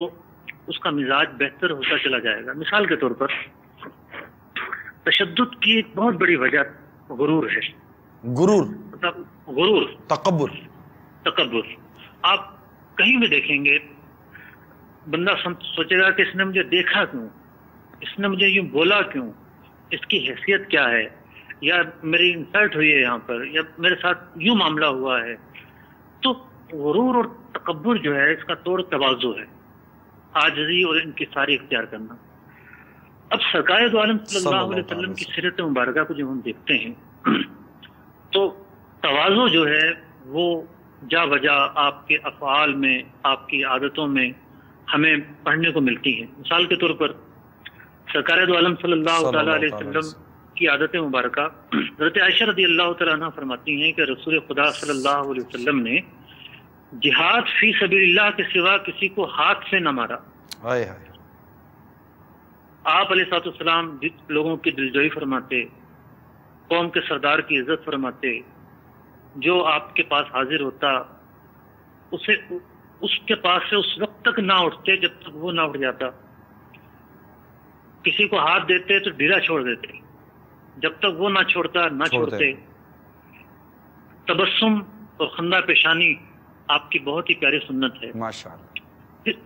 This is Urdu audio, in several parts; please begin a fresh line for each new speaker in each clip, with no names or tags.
تو اس کا مزاج بہتر ہوتا چلا جائے گا۔ مثال کے طور پر تشدد کی ایک بہت بڑی وجہ غرور ہے۔
غرور،
غرور،
تکبر۔
تکبر۔ آپ کہیں بھی دیکھیں گے بندہ سوچے گا کہ اس نے مجھے دیکھا کیوں، اس نے مجھے یوں بولا کیوں، اس کی حیثیت کیا ہے، یا میری انسلٹ ہوئی ہے یہاں پر، یا میرے ساتھ یوں معاملہ ہوا ہے۔ تو غرور اور تکبر جو ہے اس کا توڑ تواضع ہے، عاجزی اور انکساری اختیار کرنا۔ اب سرکار دو عالم صلی اللہ علیہ وسلم کی سیرت مبارکہ کو جب ہم دیکھتے ہیں تو تواضع جو ہے وہ جا بجا آپ کے افعال میں، آپ کی عادتوں میں ہمیں پڑھنے کو ملتی ہیں۔ مثال کے طور پر سرکار دو عالم صلی اللہ تعالیٰ علیہ وسلم کی عادت مبارکہ، حضرت عائشہ رضی اللہ تعالیٰ عنہ فرماتی ہیں کہ رسول خدا صلی اللہ علیہ وسلم نے جہاد فی سبیل اللہ کے سوا کسی کو ہاتھ سے نہ مارا۔ آپ علیہ الصلوۃ والسلام لوگوں کی دلجوئی فرماتے، قوم کے سردار کی عزت فرماتے، جو آپ کے پاس حاضر ہوتا اس کے پاس سے اس وقت تک نہ اٹھتے جب تک وہ نہ اٹھ جاتا۔ کسی کو ہاتھ دیتے تو ڈھیلا چھوڑ دیتے، جب تک وہ نہ چھوڑتا نہ چھوڑتے۔ تبسم اور خندہ پیشانی آپ کی بہت ہی پیاری سنت ہے۔
ماشاءاللہ۔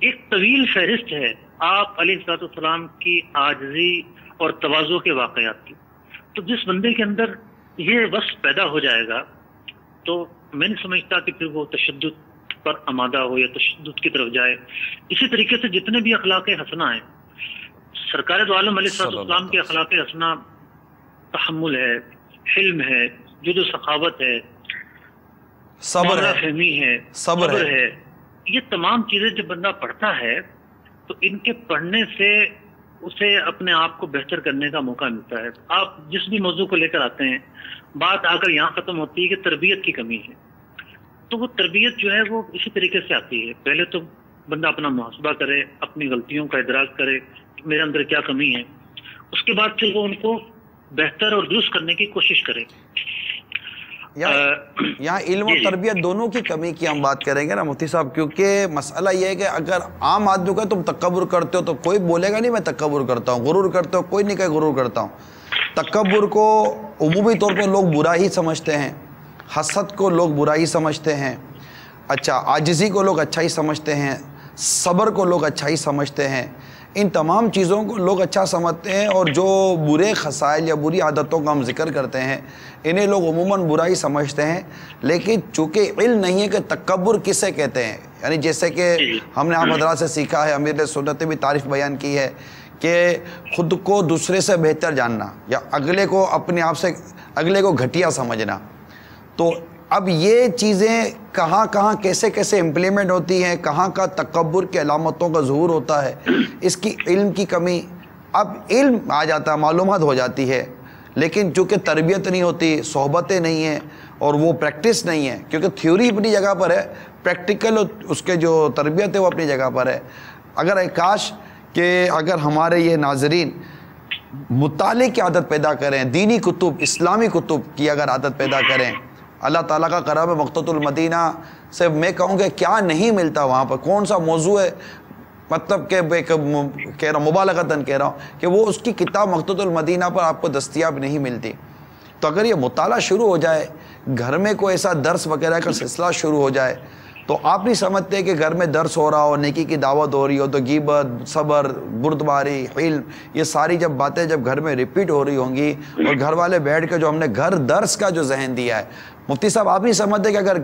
ایک طویل فہرست ہے آپ علیہ الصلوۃ والسلام کی عاجزی اور تواضع کے واقعات کی۔ تو جس بندے کے اندر یہ وصف پیدا ہو جائے گا تو میں نہیں سمجھتا کہ پھر وہ تشدد پر آمادہ ہو یا تشدد کی طرف جائے۔ اسی طریقے سے جتنے بھی اخلاق حسنہ ہیں، سرکار دو عالم علیہ الصلوۃ والسلام کے اخلاق حسنہ تحمل ہے، حلم ہے، جود و سخاوت ہے،
صبر ہے،
فہمی ہے، صبر ہے۔ یہ تمام چیزیں جب بندہ پڑھتا ہے تو ان کے پڑھنے سے اسے اپنے آپ کو بہتر کرنے کا موقع ملتا ہے۔ آپ جس بھی موضوع کو لے کر آتے ہیں، بات آ کر یہاں ختم ہوتی ہے کہ تربیت کی کمی ہے۔ تو وہ تربیت جو ہے وہ اسی طریقے سے آتی ہے، پہلے تو بندہ اپنا محاسبہ کرے، اپنی غلطیوں کا ادراک کرے کہ میرے اندر کیا کمی ہے، اس کے بعد پھر وہ ان کو بہتر اور درست کرنے کی کوشش کرے۔
یہاں علم و تربیت دونوں کی کمی کی ہم بات کریں گے نا مفتی صاحب، کیونکہ مسئلہ یہ ہے کہ اگر عام آدمی کا تم تکبر کرتے ہو تو کوئی بولے گا نہیں میں تکبر کرتا ہوں، غرور کرتے ہو کوئی نہیں کہ غرور کرتا ہوں۔ تکبر کو عمومی طور پر لوگ برا ہی سمجھتے ہیں، حسد کو لوگ برا ہی سمجھتے ہیں، اچھا عاجزی کو لوگ اچھا ہی سمجھتے ہیں، صبر کو لوگ اچھا ہی سمجھتے ہیں۔ ان تمام چیزوں کو لوگ اچھا سمجھتے ہیں، اور جو برے خصائل یا بری عادتوں کا ہم ذکر کرتے ہیں انہیں لوگ عموماً برا ہی سمجھتے ہیں۔ لیکن چونکہ علم نہیں ہے کہ تکبر کسے کہتے ہیں، یعنی جیسے کہ ہم نے آپ حضرات سے سیکھا ہے، امیر سنت نے بھی تعریف بیان کی ہے کہ خود کو دوسرے سے بہتر جاننا یا اگلے کو اپنے آپ سے اگلے کو گھٹیا سمجھنا۔ تو اب یہ چیزیں کہاں کہاں کیسے کیسے امپلیمنٹ ہوتی ہیں، کہاں کا تکبر کی علامتوں کا ظہور ہوتا ہے، اس کی علم کی کمی۔ اب علم آ جاتا ہے، معلومات ہو جاتی ہے، لیکن چونکہ تربیت نہیں ہوتی، صحبتیں نہیں ہیں، اور وہ پریکٹس نہیں ہے، کیونکہ تھیوری اپنی جگہ پر ہے، پریکٹیکل اس کے جو تربیت ہے وہ اپنی جگہ پر ہے۔ اگر کاش کہ اگر ہمارے یہ ناظرین مطالعے کی عادت پیدا کریں، دینی کتب، اسلامی کتب کی اگر عادت پیدا کریں، اللہ تعالیٰ کا کرم ہے مقتۃ المدینہ سے میں کہوں کہ کیا نہیں ملتا وہاں پر، کون سا موضوع ہے، مطلب کہ کہہ رہا ہوں مبالغتاً کہہ رہا ہوں کہ وہ اس کی کتاب مقتۃ المدینہ پر آپ کو دستیاب نہیں ملتی۔ تو اگر یہ مطالعہ شروع ہو جائے، گھر میں کوئی ایسا درس وغیرہ کا سلسلہ شروع ہو جائے، تو آپ نہیں سمجھتے کہ گھر میں درس ہو رہا ہو، نیکی کی دعوت ہو رہی ہو، تو غیبت، صبر، بردباری، حلم، یہ ساری جب باتیں جب گھر میں ریپیٹ ہو رہی ہوں گی، اور گھر والے بیٹھ کے جو ہم نے گھر درس کا جو ذہن دیا ہے، مفتی صاحب آپ نہیں سمجھتے کہ اگر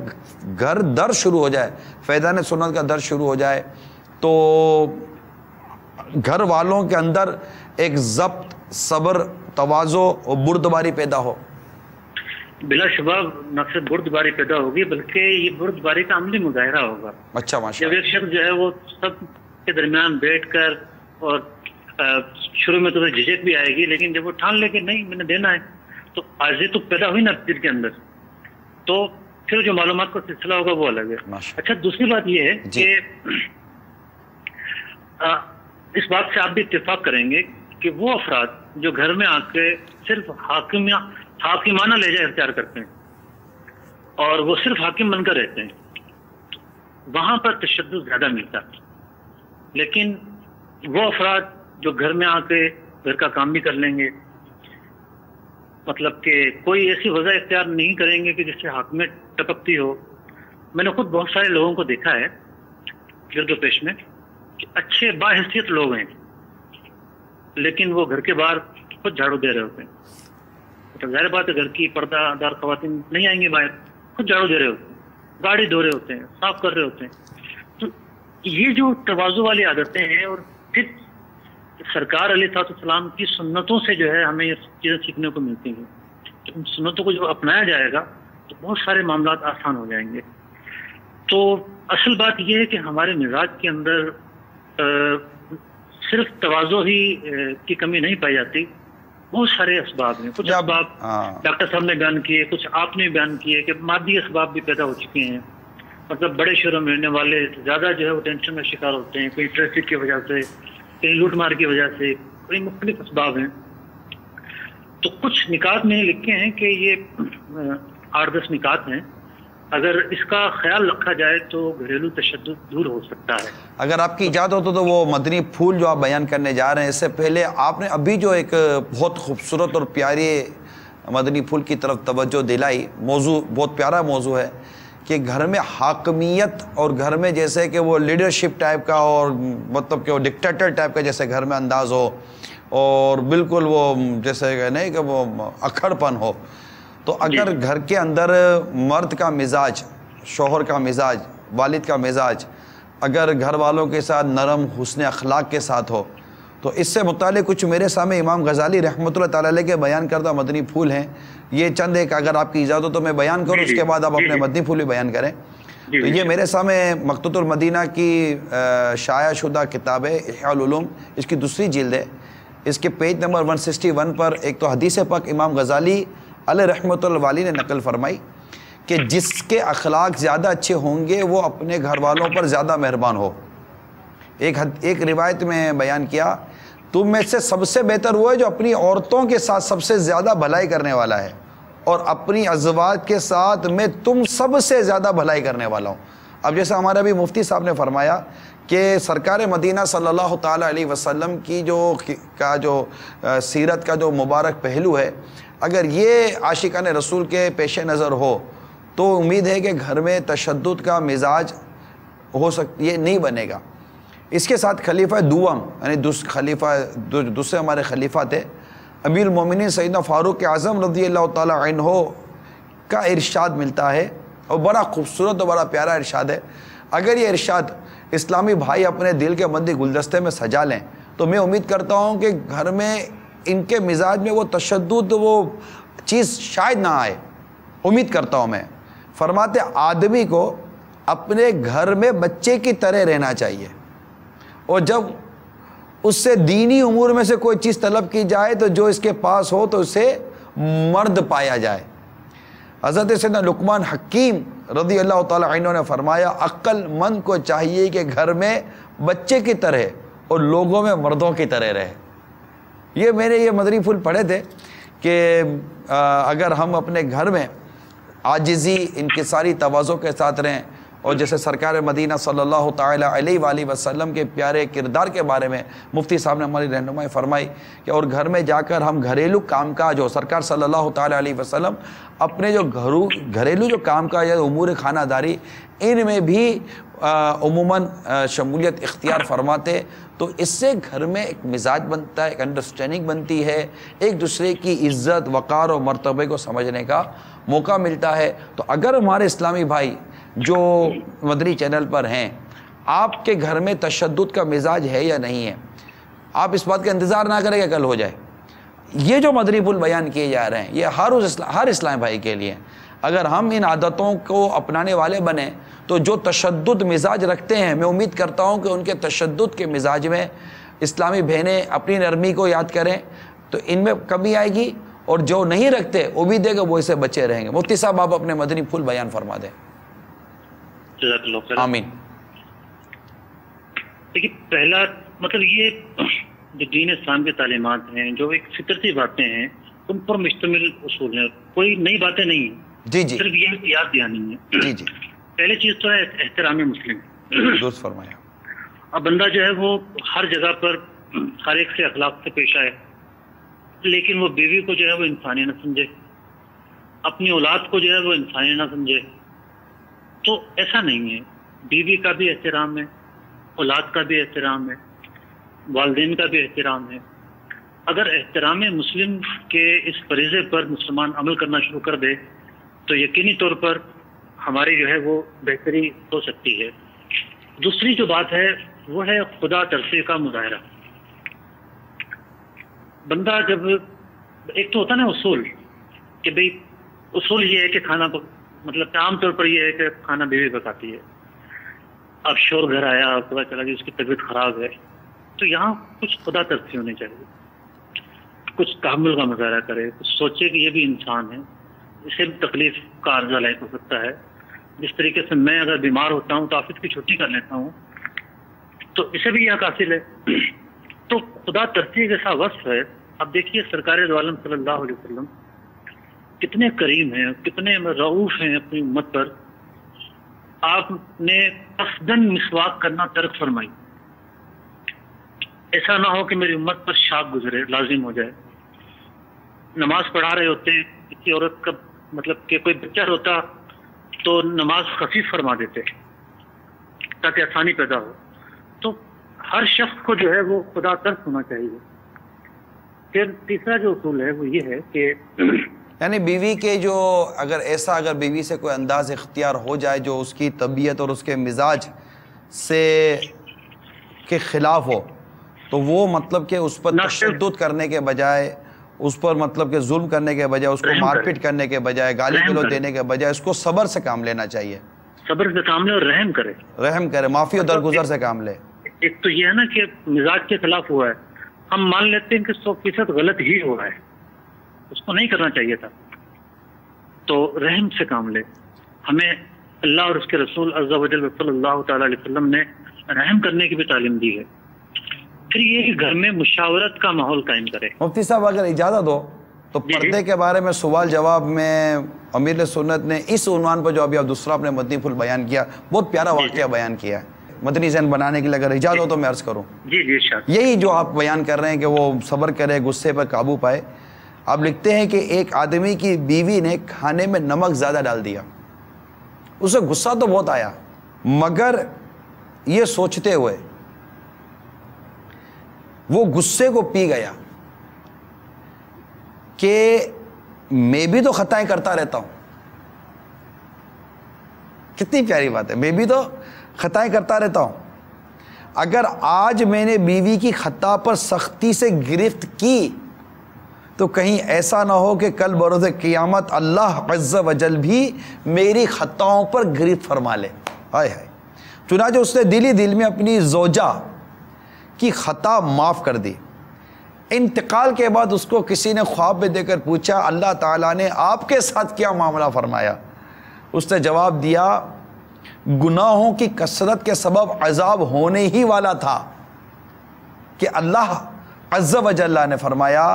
گھر درس شروع ہو جائے، فیضان سنت کا درس شروع ہو جائے، تو گھر والوں کے اندر ایک ضبط، صبر، تواضع اور بردباری پیدا ہو؟
بلا شبہ نہ صرف بردباری پیدا ہوگی بلکہ یہ بردباری کا عملی مظاہرہ ہوگا۔
اچھا ماشاء
جب ایک شخص جو ہے وہ سب کے درمیان بیٹھ کر، اور شروع میں تو جھجک بھی آئے گی، لیکن جب وہ ٹھان لے کہ نہیں میں نے دینا ہے، تو عاجزی تو پیدا ہوئی نا دل کے اندر، تو پھر جو معلومات کا سلسلہ ہوگا وہ الگ ہے۔ اچھا دوسری بات یہ ہے کہ اس بات سے آپ بھی اتفاق کریں گے کہ وہ افراد جو گھر میں آ کے صرف حاکمانہ لہجہ اختیار کرتے ہیں اور وہ صرف حاکم بن کر رہتے ہیں، وہاں پر تشدد زیادہ ملتا ہے۔ لیکن وہ افراد جو گھر میں آ کے گھر کا کام بھی کر لیں گے، مطلب کہ کوئی ایسی وجہ اختیار نہیں کریں گے کہ جس سے حاکمیت ٹپکتی ہو. میں نے خود بہت سارے لوگوں کو دیکھا ہے گرد و پیش میں کہ اچھے باحیثیت لوگ ہیں، لیکن وہ گھر کے باہر خود جھاڑو دے رہے ہوتے ہیں. مطلب ظاہر بات ہے گھر کی پردہ دار خواتین نہیں آئیں گے باہر، خود جھاڑو دے رہے ہوتے ہیں، گاڑی دھو رہے ہوتے ہیں، صاف کر رہے ہوتے ہیں. تو یہ جو تواضع والی عادتیں ہیں، اور پھر سرکار علیہ السلام کی سنتوں سے جو ہے ہمیں یہ چیزیں سیکھنے کو ملتی ہیں. تو ان سنتوں کو جو اپنایا جائے گا تو بہت سارے معاملات آسان ہو جائیں گے. تو اصل بات یہ ہے کہ ہمارے مزاج کے اندر صرف تواضع ہی کی کمی نہیں پائی جاتی، بہت سارے اسباب ہیں. کچھ اسباب ڈاکٹر صاحب نے بیان کیے، کچھ آپ نے بیان کیے کہ مادی اسباب بھی پیدا ہو چکے ہیں. مطلب بڑے شہروں میں رہنے والے زیادہ جو ہے وہ ٹینشن کا شکار ہوتے ہیں، کہیں ٹریفک کی وجہ سے، کہیں لوٹ مار کی وجہ سے، کئی مختلف اسباب ہیں. تو کچھ نکات میں لکھے ہیں کہ یہ 8-10 نکات ہیں، اگر اس کا خیال رکھا جائے تو گھریلو تشدد دور ہو سکتا ہے.
اگر آپ کی اجازت ہو تو وہ مدنی پھول جو آپ بیان کرنے جا رہے ہیں، اس سے پہلے آپ نے ابھی جو ایک بہت خوبصورت اور پیاری مدنی پھول کی طرف توجہ دلائی، موضوع بہت پیارا موضوع ہے کہ گھر میں حاکمیت، اور گھر میں جیسے کہ وہ لیڈرشپ ٹائپ کا، اور مطلب کہ وہ ڈکٹیٹر ٹائپ کا جیسے گھر میں انداز ہو، اور بالکل وہ جیسے کہ نہیں کہ وہ اکھڑ پن ہو. تو اگر گھر کے اندر مرد کا مزاج، شوہر کا مزاج، والد کا مزاج اگر گھر والوں کے ساتھ نرم حسن اخلاق کے ساتھ ہو، تو اس سے متعلق کچھ میرے سامنے امام غزالی رحمۃ اللہ تعالی علیہ کے بیان کردہ مدنی پھول ہیں. یہ چند ایک اگر آپ کی اجازت ہو تو میں بیان کروں، اس کے بعد آپ اپنے مدنی پھول بھی بیان کریں. تو یہ میرے سامنے مقتوط المدینہ کی شائع شدہ کتاب ہے احیاء العلوم، اس کی دوسری جلد ہے. اس کے پیج نمبر 161 پر ایک تو حدیث پاک امام غزالی علیہ رحمۃ اللہ والی نے نقل فرمائی کہ جس کے اخلاق زیادہ اچھے ہوں گے وہ اپنے گھر والوں پر زیادہ مہربان ہو. ایک روایت میں بیان کیا، تم میں سے سب سے بہتر وہ ہے جو اپنی عورتوں کے ساتھ سب سے زیادہ بھلائی کرنے والا ہے، اور اپنی ازواج کے ساتھ میں تم سب سے زیادہ بھلائی کرنے والا ہوں. اب جیسے ہمارے ابھی مفتی صاحب نے فرمایا کہ سرکار مدینہ صلی اللہ تعالیٰ علیہ وسلم کی جو سیرت کا جو مبارک پہلو ہے، اگر یہ عاشقان رسول کے پیش نظر ہو تو امید ہے کہ گھر میں تشدد کا مزاج یہ نہیں بنے گا. اس کے ساتھ خلیفہ دوم، یعنی دوسرے ہمارے خلیفہ تھے امیر المومنین سیدنا فاروق اعظم رضی اللہ تعالی عنہ کا ارشاد ملتا ہے، اور بڑا خوبصورت اور بڑا پیارا ارشاد ہے. اگر یہ ارشاد اسلامی بھائی اپنے دل کے بندی گلدستے میں سجا لیں تو میں امید کرتا ہوں کہ گھر میں ان کے مزاج میں وہ تشدد وہ چیز شاید نہ آئے. امید کرتا ہوں میں. فرماتے آدمی کو اپنے گھر میں بچے کی طرح رہنا چاہیے، اور جب اس سے دینی امور میں سے کوئی چیز طلب کی جائے تو جو اس کے پاس ہو تو اسے مرد پایا جائے. حضرت سیدنا لقمان حکیم رضی اللہ تعالی عنہ نے فرمایا عقل مند کو چاہیے کہ گھر میں بچے کی طرح اور لوگوں میں مردوں کی طرح رہے. یہ میں نے یہ مدنی پھول پڑھے تھے کہ اگر ہم اپنے گھر میں عاجزی انکساری تواضع کے ساتھ رہیں، اور جیسے سرکار مدینہ صلی اللہ تعالی علیہ وآلہ وسلم کے پیارے کردار کے بارے میں مفتی صاحب نے ہماری رہنمائی فرمائی کہ اور گھر میں جا کر ہم گھریلو کام کاج ہو، سرکار صلی اللہ تعالی علیہ وسلم اپنے جو گھریلو جو کام کاج ہے، امور خانہ داری، ان میں بھی عموماً شمولیت اختیار فرماتے. تو اس سے گھر میں ایک مزاج بنتا ہے، ایک انڈرسٹینڈنگ بنتی ہے، ایک دوسرے کی عزت وقار اور مرتبے کو سمجھنے کا موقع ملتا ہے. تو اگر ہمارے اسلامی بھائی جو مدنی چینل پر ہیں، آپ کے گھر میں تشدد کا مزاج ہے یا نہیں ہے، آپ اس بات کا انتظار نہ کریں کہ کل ہو جائے. یہ جو مدنی پھول بیان کیے جا رہے ہیں یہ ہر اسلامی بھائی کے لیے. اگر ہم ان عادتوں کو اپنانے والے بنیں تو جو تشدد مزاج رکھتے ہیں، میں امید کرتا ہوں کہ ان کے تشدد کے مزاج میں اسلامی بہنیں اپنی نرمی کو یاد کریں تو ان میں کمی آئے گی، اور جو نہیں رکھتے امید ہے کہ وہ اسے بچے رہیں گے. مفتی صاحب آپ اپنے مدنی پھول بیان فرما دیں. آمین.
دیکھیے پہلا مطلب یہ جو دین اسلام کی تعلیمات ہیں، جو ایک فطرتی باتیں ہیں، ان پر مشتمل اصول ہیں، کوئی نئی باتیں نہیں ہیں.
جی جی
صرف یہ یاد دہانی ہے.
جی جی
پہلی چیز تو ہے احترام مسلم.
درست فرمایا.
اب بندہ جو ہے وہ ہر جگہ پر ہر ایک سے اخلاق سے پیش آئے، لیکن وہ بیوی کو جو ہے وہ انسانی نہ سمجھے، اپنی اولاد کو جو ہے وہ انسانی نہ سمجھے. تو ایسا نہیں ہے. بیوی کا بھی احترام ہے، اولاد کا بھی احترام ہے، والدین کا بھی احترام ہے. اگر احترام مسلم کے اس فریضے پر مسلمان عمل کرنا شروع کر دے تو یقینی طور پر ہماری جو ہے وہ بہتری ہو سکتی ہے. دوسری جو بات ہے وہ ہے خدا ترسی کا مظاہرہ. بندہ جب ایک تو ہوتا نا اصول کہ بھئی اصول یہ ہے کہ کھانا مطلب عام طور پر یہ ہے کہ کھانا بیوی پکاتی ہے. اب شور گھر آیا، پتا چلا کہ اس کی طبیعت خراب ہے، تو یہاں کچھ خدا ترسی ہونی چاہیے، کچھ تحمل کا مظاہرہ کرے، کچھ سوچے کہ یہ بھی انسان ہے، اسے بھی تکلیف کا عرضہ لاحق ہو سکتا ہے. جس طریقے سے میں اگر بیمار ہوتا ہوں تو آفس کی چھٹی کر لیتا ہوں، تو اسے بھی یہ حاصل ہے. تو خدا ترسی ایک ایسا وصف ہے. اب دیکھیے سرکار دو عالم صلی اللہ علیہ وسلم کتنے کریم ہیں، کتنے رعوف ہیں اپنی امت پر. آپ نے قصداً مسواک کرنا ترک فرمائی. ایسا نہ ہو کہ میری امت پر شاک گزرے، لازم ہو جائے. نماز پڑھا رہے ہوتے ہیں، کسی عورت کا مطلب کہ کوئی بچہ ہوتا تو نماز خفیف فرما دیتے تاکہ آسانی پیدا ہو. تو ہر شخص کو جو ہے وہ خدا ترس ہونا چاہیے. پھر تیسرا جو اصول ہے وہ یہ ہے کہ
یعنی بیوی کے جو اگر بیوی سے کوئی انداز اختیار ہو جائے جو اس کی طبیعت اور اس کے مزاج سے کے خلاف ہو، تو وہ مطلب کہ اس پر تشدد کرنے کے بجائے، اس پر مطلب کہ ظلم کرنے کے بجائے، اس کو مار پیٹ کرنے کے بجائے، گالی گلوچ دینے کے بجائے اس کو صبر سے کام لینا چاہیے.
صبر سے کام لے اور رحم کرے،
معافی و درگزر سے کام لے.
ایک تو یہ ہے نا کہ مزاج کے خلاف ہوا ہے، ہم مان لیتے ہیں کہ 100% غلط ہی ہو رہا ہے، اس کو نہیں کرنا چاہیے تھا. تو رحم سے کام لے. ہمیں اللہ اور اس کے رسول عز و جل صلی اللہ تعالی علیہ وسلم نے رحم کرنے کی بھی تعلیم دی ہے. پھر یہ کہ گھر میں مشاورت کا ماحول قائم کرے.
مفتی صاحب اگر اجازت ہو تو پردے کے بارے میں سوال جواب میں امیر سنت نے اس عنوان پر جو ابھی دوسرا اپنے مدنی پھول بیان کیا، بہت پیارا واقعہ بیان کیا ہے. مدنی ذہن بنانے کے لیے اگر اجازت ہو تو میں عرض کروں.
جی
یہی جو آپ بیان کر رہے ہیں کہ وہ صبر کرے، غصے پر قابو پائے. آپ لکھتے ہیں کہ ایک آدمی کی بیوی نے کھانے میں نمک زیادہ ڈال دیا. اسے غصہ تو بہت آیا، مگر یہ سوچتے ہوئے وہ غصے کو پی گیا کہ میں بھی تو خطائیں کرتا رہتا ہوں. کتنی پیاری بات ہے، میں بھی تو خطائیں کرتا رہتا ہوں. اگر آج میں نے بیوی کی خطا پر سختی سے گرفت کی تو کہیں ایسا نہ ہو کہ کل بروز قیامت اللہ عز و جل بھی میری خطاؤں پر گرفت فرما لے. ہائے ہائے. چنانچہ اس نے دل میں اپنی زوجہ کی خطا معاف کر دی. انتقال کے بعد اس کو کسی نے خواب میں دے کر پوچھا اللہ تعالیٰ نے آپ کے ساتھ کیا معاملہ فرمایا؟ اس نے جواب دیا گناہوں کی کثرت کے سبب عذاب ہونے ہی والا تھا کہ اللہ عز و جل نے فرمایا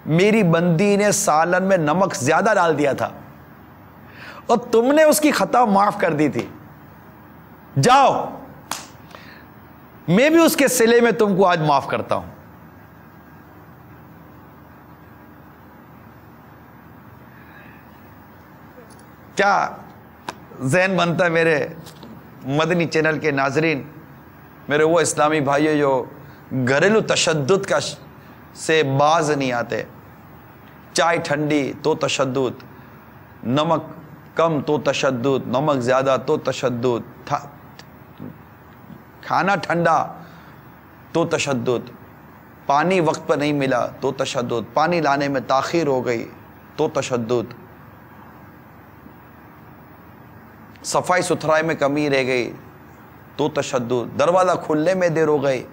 میری بندی نے سالن میں نمک زیادہ ڈال دیا تھا اور تم نے اس کی خطا معاف کر دی تھی. جاؤ میں بھی اس کے صلے میں تم کو آج معاف کرتا ہوں. کیا ذہن بنتا ہے میرے مدنی چینل کے ناظرین، میرے وہ اسلامی بھائیوں جو گھریلو تشدد کا سے باز نہیں آتے. چائے ٹھنڈی تو تشدد، نمک کم تو تشدد، نمک زیادہ تو تشدد، کھانا ٹھنڈا تو تشدد، پانی وقت پر نہیں ملا تو تشدد، پانی لانے میں تاخیر ہو گئی تو تشدد، صفائی ستھرائی میں کمی رہ گئی تو تشدد، دروازہ کھلنے میں دیر ہو گئی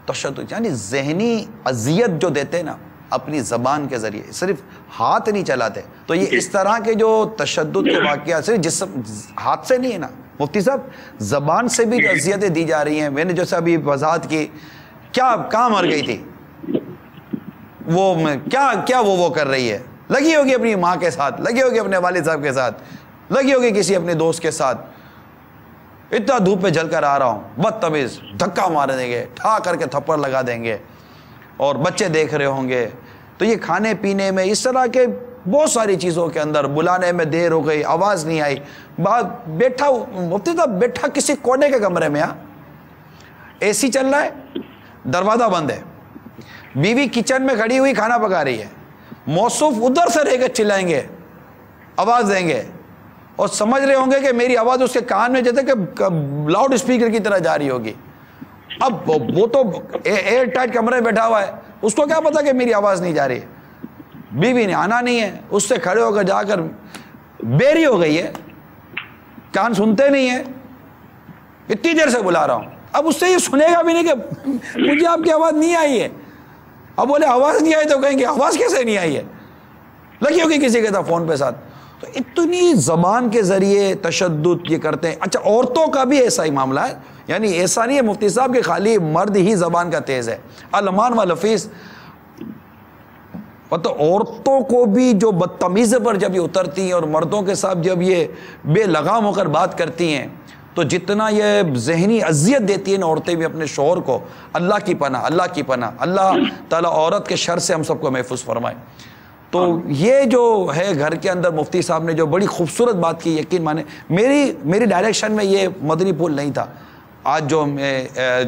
تشدد. یعنی ذہنی اذیت جو دیتے نا اپنی زبان کے ذریعے، صرف ہاتھ نہیں چلاتے. تو یہ اس طرح کے جو تشدد کے واقعات صرف جسم ہاتھ سے نہیں ہے نا مفتی صاحب، زبان سے بھی جو اذیتیں دی جا رہی ہیں. میں نے جیسے ابھی وضاحت کی، کیا کہاں مر گئی تھی وہ، کیا وہ کر رہی ہے، لگی ہوگی اپنی ماں کے ساتھ، لگی ہوگی اپنے والد صاحب کے ساتھ، لگی ہوگی کسی اپنے دوست کے ساتھ. اتنا دھوپ پہ جل کر آ رہا ہوں، بدتمیز، دھکا مار دیں گے، ٹھا کر کے تھپڑ لگا دیں گے، اور بچے دیکھ رہے ہوں گے. تو یہ کھانے پینے میں اس طرح کے بہت ساری چیزوں کے اندر، بلانے میں دیر ہو گئی، آواز نہیں آئی، بیٹھا مفتی صاحب بیٹھا کسی کونے کے کمرے میں، اے سی چل رہا ہے، دروازہ بند ہے، بیوی کچن میں کھڑی ہوئی کھانا پکا رہی ہے، موصوف ادھر سے رہ کے چلائیں گے، آواز دیں گے، اور سمجھ رہے ہوں گے کہ میری آواز اس کے کان میں جیسے کہ لاؤڈ اسپیکر کی طرح جا رہی ہوگی. اب وہ تو ایئر ٹائٹ کمرے میں بیٹھا ہوا ہے، اس کو کیا پتا کہ میری آواز نہیں جا رہی ہے. بیوی نے آنا نہیں ہے، اس سے کھڑے ہو کر جا کر بیری ہو گئی ہے، کان سنتے نہیں ہیں، اتنی دیر سے بلا رہا ہوں. اب اس سے یہ سنے گا بھی نہیں کہ مجھے آپ کی آواز نہیں آئی ہے. اب بولے آواز نہیں آئی تو کہیں گے آواز کیسے نہیں آئی ہے، لگی ہوگی کسی کے ساتھ فون پہ ساتھ. تو اتنی زبان کے ذریعے تشدد یہ کرتے ہیں. اچھا عورتوں کا بھی ایسا ہی معاملہ ہے، یعنی ایسا نہیں ہے مفتی صاحب کہ خالی مرد ہی زبان کا تیز ہے. المان و لفیظ، مطلب عورتوں کو بھی جو بدتمیزی پر جب یہ اترتی ہیں اور مردوں کے ساتھ جب یہ بے لگام ہو کر بات کرتی ہیں، تو جتنا یہ ذہنی اذیت دیتی ہیں عورتیں بھی اپنے شوہر کو. اللہ کی پناہ، اللہ کی پناہ، اللہ تعالیٰ عورت کے شر سے ہم سب کو محفوظ فرمائے. تو یہ جو ہے گھر کے اندر مفتی صاحب نے جو بڑی خوبصورت بات کی، یقین مانے میری ڈائریکشن میں یہ مدنی پھول نہیں تھا. آج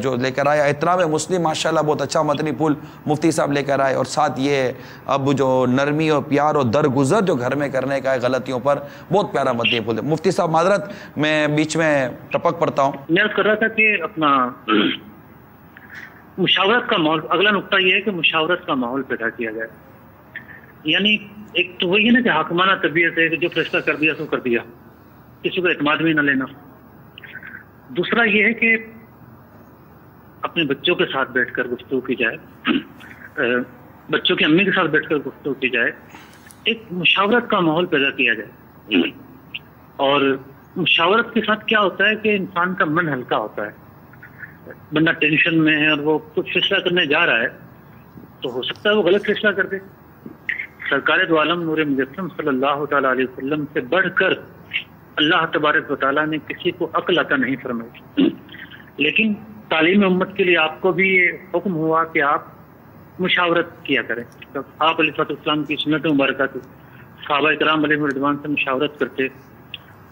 جو لے کر آیا احترام مسلم، ماشاءاللہ بہت اچھا مدنی پھول مفتی صاحب لے کر آئے، اور ساتھ یہ اب جو نرمی اور پیار اور درگزر جو گھر میں کرنے کا ہے غلطیوں پر، بہت پیارا مدنی پھول ہے. مفتی صاحب معذرت میں بیچ میں ٹپک پڑتا ہوں.
میں کر رہا تھا کہ اپنا مشاورت کا ماحول، اگلا نقطہ یہ ہے کہ مشاورت کا ماحول پیدا کیا جائے. یعنی ایک تو وہی ہے نا کہ حاکمانہ طبیعت ہے کہ جو فیصلہ کر دیا سو کر دیا، کسی کو اعتماد بھی نہ لینا. دوسرا یہ ہے کہ اپنے بچوں کے ساتھ بیٹھ کر گفتگو کی جائے، بچوں کی امی کے ساتھ بیٹھ کر گفتگو کی جائے، ایک مشاورت کا ماحول پیدا کیا جائے. اور مشاورت کے ساتھ کیا ہوتا ہے کہ انسان کا من ہلکا ہوتا ہے. بندہ ٹینشن میں ہے اور وہ کچھ فیصلہ کرنے جا رہا ہے تو ہو سکتا ہے وہ غلط فیصلہ کر دے. سرکار دو عالم نور مجسم صلی اللہ تعالیٰ علیہ وسلم سے بڑھ کر اللہ تبارک و تعالیٰ نے کسی کو عقل عطا نہیں فرمائی، لیکن تعلیم امت کے لیے آپ کو بھی یہ حکم ہوا کہ آپ مشاورت کیا کریں. آپ علیہ السلام کی سنت مبارکہ تھی، صحابہ کرام علیہ رضوان سے مشاورت کرتے.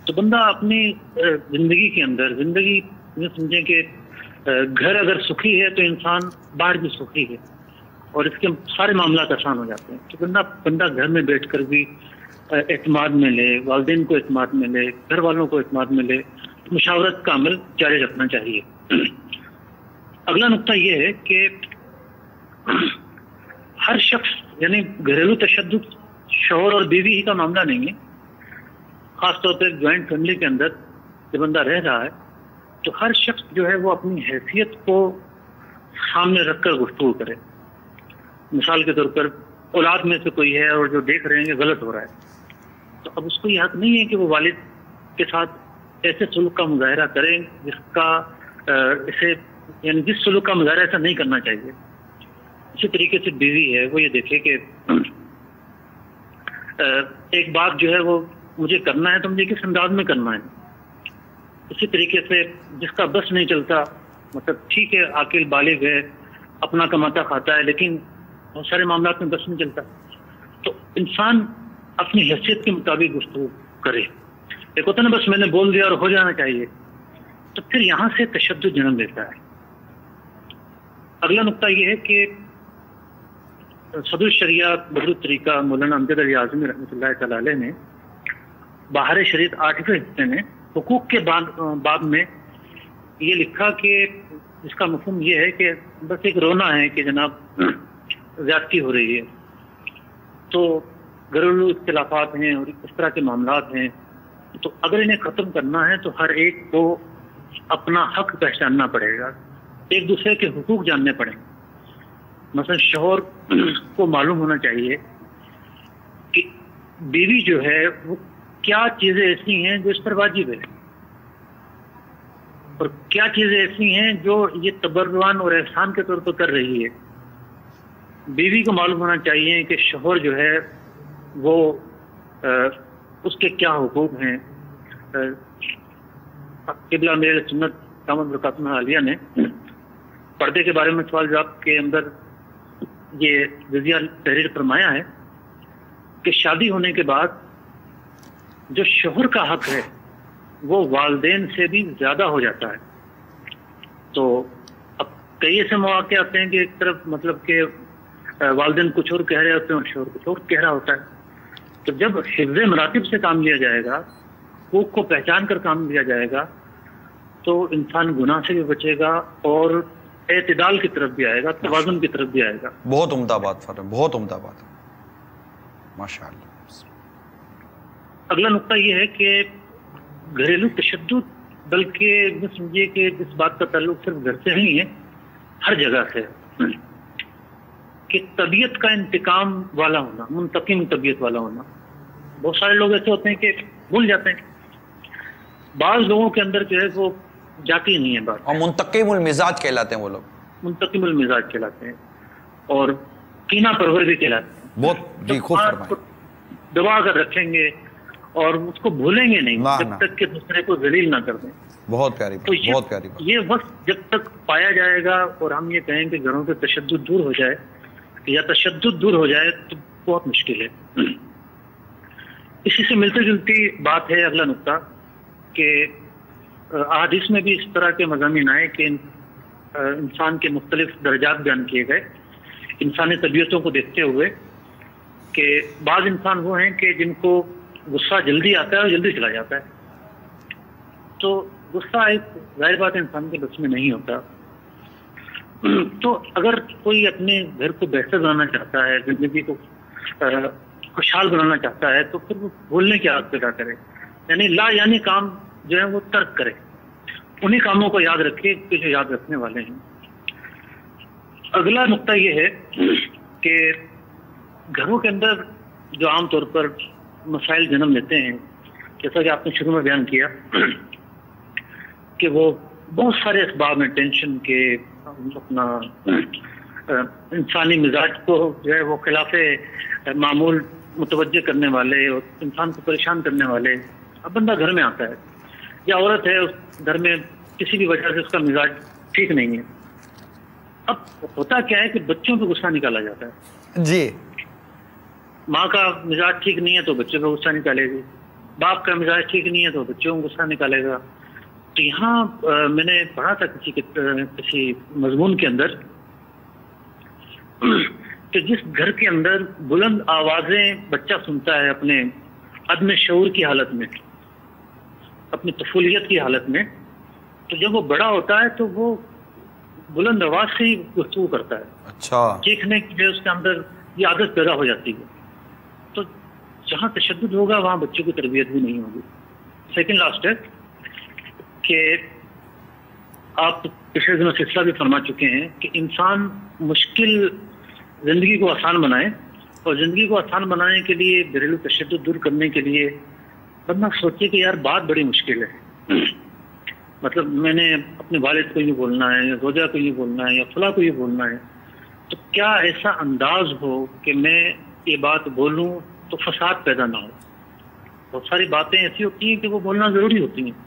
تو بندہ اپنی زندگی کے اندر، زندگی یہ سمجھیں کہ گھر اگر سکھی ہے تو انسان باہر بھی سکھی ہے، اور اس کے سارے معاملات آسان ہو جاتے ہیں. تو بندہ گھر میں بیٹھ کر بھی اعتماد میں لے، والدین کو اعتماد میں لے، گھر والوں کو اعتماد میں لے، مشاورت کا عمل جاری رکھنا چاہیے. اگلا نقطہ یہ ہے کہ ہر شخص، یعنی گھریلو تشدد شوہر اور بیوی ہی کا معاملہ نہیں ہے. خاص طور پہ جوائنٹ فیملی کے اندر جب بندہ رہ رہا ہے تو ہر شخص جو ہے وہ اپنی حیثیت کو سامنے رکھ کر گفتگو کرے. مثال کے طور پر اولاد میں سے کوئی ہے اور جو دیکھ رہے ہیں کہ غلط ہو رہا ہے، تو اب اس کو یہ حق نہیں ہے کہ وہ والد کے ساتھ ایسے سلوک کا مظاہرہ کریں جس کا اسے، یعنی جس سلوک کا مظاہرہ ایسا نہیں کرنا چاہیے. اسی طریقے سے بیوی ہے، وہ یہ دیکھے کہ ایک بات جو ہے وہ مجھے کرنا ہے تو مجھے کس انداز میں کرنا ہے. اسی طریقے سے جس کا بس نہیں چلتا، مطلب ٹھیک ہے عاقل بالغ ہے، اپنا کماتا کھاتا ہے، لیکن بہت سارے معاملات میں بس نہیں چلتا، تو انسان اپنی حیثیت کے مطابق گفتگو کرے. ایک ہوتا ہے نا بس میں نے بول دیا اور ہو جانا چاہیے، تو پھر یہاں سے تشدد جنم لیتا ہے. اگلا نقطہ یہ ہے کہ صدر الشریعہ بدر الطریقہ مولانا امجد علی اعظمی رحمۃ اللہ تعالی علیہ نے بہار شریعت 8ویں حصے میں حقوق کے باب میں یہ لکھا کہ اس کا مفہوم یہ ہے کہ بس ایک رونا ہے کہ جناب زیادتی ہو رہی ہے، تو گھریلو اختلافات ہیں اور اس طرح کے معاملات ہیں، تو اگر انہیں ختم کرنا ہے تو ہر ایک کو اپنا حق پہچاننا پڑے گا، ایک دوسرے کے حقوق جاننے پڑیں. مثلا شوہر کو معلوم ہونا چاہیے کہ بیوی جو ہے وہ کیا چیزیں ایسی ہیں جو اس پر واجب ہے، اور کیا چیزیں ایسی ہیں جو یہ تبرعاً اور احسان کے طور پر کر رہی ہے. بیوی کو معلوم ہونا چاہیے کہ شوہر جو ہے وہ اس کے کیا حقوق ہیں. قبلہ میرے سنت دامت برکاتہ عالیہ نے پردے کے بارے میں سوال جواب کے اندر یہ جزیہ تحریر فرمایا ہے کہ شادی ہونے کے بعد جو شوہر کا حق ہے وہ والدین سے بھی زیادہ ہو جاتا ہے. تو اب کئی ایسے مواقع آتے ہیں کہ ایک طرف مطلب کہ والدین کچھ اور کہہ رہے ہوتے ہیں اور شوہر کچھ اور کہہ رہا ہوتا ہے. تو جب حفظ مراتب سے کام لیا جائے گا، حقوق کو پہچان کر کام لیا جائے گا، تو انسان گناہ سے بھی بچے گا اور اعتدال کی طرف بھی آئے گا، توازن کی طرف بھی آئے گا.
بہت عمدہ بات فرمائیں، بہت عمدہ بات، ماشاءاللہ.
اگلا نقطہ یہ ہے کہ گھریلو تشدد، بلکہ یہ سمجھیے کہ جس بات کا تعلق صرف گھر سے نہیں ہے، ہر جگہ سے، کہ طبیعت کا انتقام والا ہونا، منتقم طبیعت والا ہونا. بہت سارے لوگ ایسے ہوتے ہیں کہ بھول جاتے ہیں، بعض لوگوں کے اندر جو ہے وہ جاتی نہیں ہے بات،
اور منتقم المزاج کہلاتے ہیں وہ لوگ،
منتقم المزاج کہلاتے ہیں اور کینہ پرور بھی کہلاتے ہیں.
بہت جی خوب فرمائیں.
دبا کر رکھیں گے اور اس کو بھولیں گے نہیں جب تک کہ دوسرے کو ذلیل نہ کر دیں.
بہت پیاری بات، بہت پیاری بات.
یہ وقت جب تک پایا جائے گا اور ہم یہ کہیں کہ گھروں سے تشدد دور ہو جائے یا تشدد دور ہو جائے تو بہت مشکل ہے. اسی سے ملتی جلتی بات ہے اگلا نقطہ کہ احادیث میں بھی اس طرح کے مضامین آئے کہ انسان کے مختلف درجات بیان کیے گئے انسانی طبیعتوں کو دیکھتے ہوئے، کہ بعض انسان وہ ہیں کہ جن کو غصہ جلدی آتا ہے اور جلدی چلا جاتا ہے. تو غصہ ایک ظاہر بات انسان کے بس میں نہیں ہوتا. تو اگر کوئی اپنے گھر کو بہتر بنانا چاہتا ہے، زندگی کو خوشحال بنانا چاہتا ہے، تو پھر وہ بولنے کی عادت پیدا کرے، یعنی لا یعنی کام جو ہے وہ ترک کرے، انہی کاموں کو یاد رکھے کہ جو یاد رکھنے والے ہیں. اگلا نقطہ یہ ہے کہ گھروں کے اندر جو عام طور پر مسائل جنم لیتے ہیں، جیسا کہ آپ نے شروع میں بیان کیا کہ وہ بہت سارے اسباب ہیں، ٹینشن کے، اپنا انسانی مزاج کو جو ہے وہ خلاف معمول متوجہ کرنے والے اور انسان کو پریشان کرنے والے. اب بندہ گھر میں آتا ہے یا عورت ہے، اس گھر میں کسی بھی وجہ سے اس کا مزاج ٹھیک نہیں ہے. اب ہوتا کیا ہے کہ بچوں پہ غصہ نکالا جاتا ہے.
جی،
ماں کا مزاج ٹھیک نہیں ہے تو بچوں پہ غصہ نکالے گی، باپ کا مزاج ٹھیک نہیں ہے تو بچوں کو غصہ نکالے گا. تو یہاں میں نے پڑھا تھا کسی مضمون کے اندر کہ جس گھر کے اندر بلند آوازیں بچہ سنتا ہے اپنے عدم شعور کی حالت میں، اپنی طفولیت کی حالت میں، تو جب وہ بڑا ہوتا ہے تو وہ بلند آواز سے ہی گفتگو کرتا ہے.
اچھا،
چیخنے کی جو اس کے اندر یہ عادت پیدا ہو جاتی ہے. تو جہاں تشدد ہوگا وہاں بچوں کی تربیت بھی نہیں ہوگی. سیکنڈ لاسٹ ہے کہ آپ پچھلے دنوں سلسلہ بھی فرما چکے ہیں کہ انسان مشکل زندگی کو آسان بنائے، اور زندگی کو آسان بنانے کے لیے، گھریلو تشدد دور کرنے کے لیے بندہ سوچے کہ یار بات بڑی مشکل ہے، مطلب میں نے اپنے والد کو یہ بولنا ہے یا زوجہ کو یہ بولنا ہے یا فلاں کو یہ بولنا ہے، تو کیا ایسا انداز ہو کہ میں یہ بات بولوں تو فساد پیدا نہ ہو. بہت ساری باتیں ایسی ہوتی ہیں کہ وہ بولنا ضروری ہوتی ہیں،